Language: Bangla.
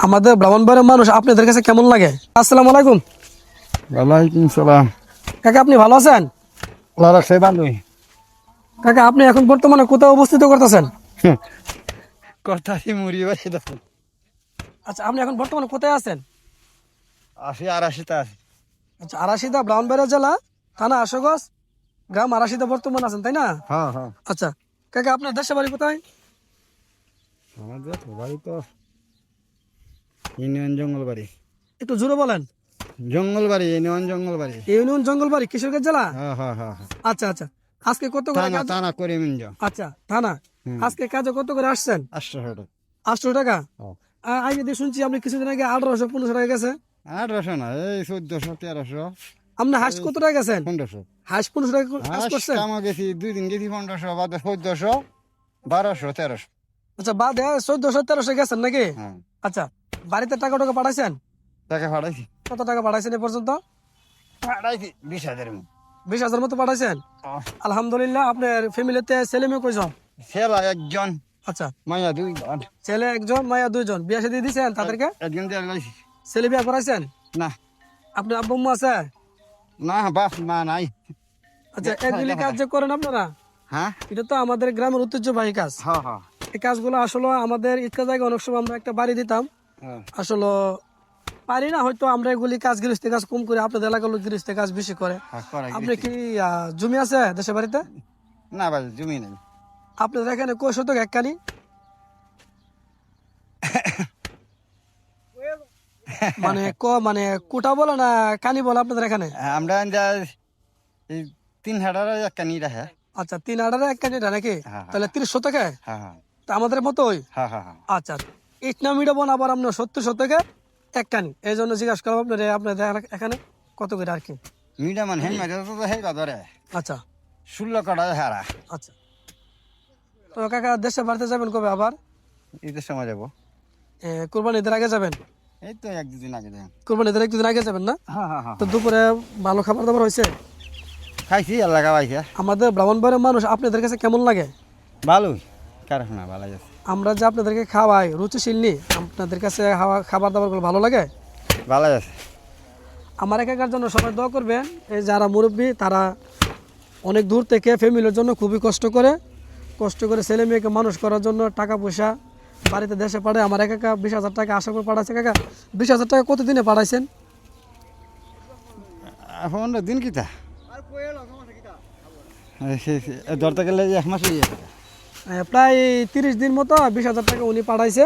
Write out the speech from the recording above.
আমাদের ব্রাহ্মণবাড়িয়ার মানুষ আপনাদের কাছে কেমন লাগে? আসসালামু আলাইকুম। ওয়ালাইকুম সালাম। কাকা আপনি ভালো আছেন? লারা সে ভালোই কাকা আপনি এখন বর্তমানে কোথায় অবস্থিত করতেছেন? কথাই মুড়ি বাড়ি দেখুন আচ্ছা আপনি এখন বর্তমানে কোথায় আছেন? 80 আছে। আচ্ছা আরাশিদা ব্রাহ্মণবাড়িয়া জেলা, থানা আশুগঞ্জ, গ্রাম আরাশিদা বর্তমান আছেন তাই না? হ্যাঁ হ্যাঁ আচ্ছা কাকা আপনার দেশের বাড়ি কোথায়? আমাদের বাড়ি তো ইউনিয়ন জঙ্গলবাড়ি। একটু জোরে বলেন। জঙ্গলবাড়ি ইউনিয়ন জঙ্গলবাড়ি। ইউনিয়ন জঙ্গলবাড়ি, কিশোরগঞ্জ জেলা। হ্যাঁ হ্যাঁ হ্যাঁ আচ্ছা আচ্ছা আজকে কত করে টানা কাজ? টানা করে মিনজ আচ্ছা থানা আজকে কাজে কত করে আসছেন? 800 800 টাকা। আমি যদি শুনছি আপনি কিছুদিন আগে 1800-1500 টাকা গেছে। 800 না, এই 1400 1300 আপনি হাঁস কত টাকা গেছেন? 1500। হাঁস 1500 টাকা কাজ করছেন? কামা গেছি 2 দিন গেছি 1500, বাদ 1400 1200 1300। আচ্ছা বাদে 1400-1300 গেছেন নাকি? হ্যাঁ আচ্ছা বাড়িতে টাকা টাকা পাঠাইছেন? টাকা ফাড়াইছি কত টাকা পাঠাইছেন এ পর্যন্ত? 20,000 মতো। 20,000 মতো পাঠাইছেন। আলহামদুলিল্লাহ। আপনার ফ্যামিলিতে ছেলে মেয়ে কয়জন? ছেলা একজন, আচ্ছা মাইয়া 2জন। ছেলে একজন মাইয়া 2জন। বিয়ে শাদী দিয়েছেন তাদেরকে? একজন দিয়ে লাইছি। ছেলে বিয়ে করাইছেন? না আপনার আব্বু আম্মু আছে? না বাপ মা নাই। আচ্ছা এগুলি কাজ যে করেন আপনারা, হ্যাঁ এটা তো আমাদের গ্রামের ঐতিহ্যবাহী কাজ। হ্যাঁ হ্যাঁ এই কাজগুলো আসলে আমাদের ইচ্ছা জায়গায় অনেক সময় আমরা একটা বাড়ি দিতাম, হ্যাঁ আসলে পারি না, হয়তো আমরা এগুলি কাজ গৃহস্থী কাজ কম করে, আপনাদের এলাকার লোক গৃহস্থী কাজ বেশি করে। হ্যাঁ, করাই আপনি গেছি। কি জমি আছে দেশের বাড়িতে? না ভাই জমি নেই। আপনাদের এখানে কয় শতক একখানি? মানে মানে কোটা বলে না কানি বলে আপনাদের এখানে? আমরা এই 3 হাজার একটা নিয়ে রাখে। আচ্ছা 3 আড়ারে একখানিটা নাকি? হ্যাঁ, তাহলে 30 শতকে? হ্যাঁ হ্যাঁ তা আমাদের মতোই। হ্যাঁ হ্যাঁ হ্যাঁ। আচ্ছা ইটনা মিডাবন আবার আপনার 70 শতকে একখানি, এই জন্য জিজ্ঞাসা করলাম আপনাদের এখানে কত করে আর কি। মিডা মানে হেন মাঝে তো হেই বাজারে আচ্ছা 16 কাটা হারা। আচ্ছা তো কাকা দেশে বাড়িতে যাবেন কবে আবার? ঈদের সময় যাবো। কোরবানি ঈদের আগে যাবেন? এই তো 1-2 দিন আগে যাই। কোরবানি ঈদের একদিন আগে যাবেন না? হ্যাঁ হ্যাঁ হ্যাঁ তো দুপুরে ভালো খাবার দাবার হয়েছে? খাইছি এলাকা পাইছে আমাদের ব্রাহ্মণবাড়িয়ার মানুষ আপনাদের কাছে কেমন লাগে? ভালোই, কারণ না ভালো আছে। আমরা যে আপনাদেরকে খাওয়াই রুচিশীল নি, আপনাদের কাছে খাবার দাবারগুলো ভালো লাগে? ভালো আছে। আমার একাকার জন্য সবাই দোয়া করবেন। এই যারা মুরব্বী তারা অনেক দূর থেকে ফ্যামিলির জন্য খুবই কষ্ট করে ছেলে মেয়েকে মানুষ করার জন্য টাকা পয়সা বাড়িতে দেশে পাঠায়। আমার একাকা 20,000 টাকা আশা করে পাঠাচ্ছে। কাকা 20,000 টাকা কতদিনে পাঠাইছেন? এখন দিন কিতা ধরতে গেলে 1 মাস হয়ে যাবে। প্রায় 30 দিন মতো 20,000 টাকা উনি পাঠাইছে।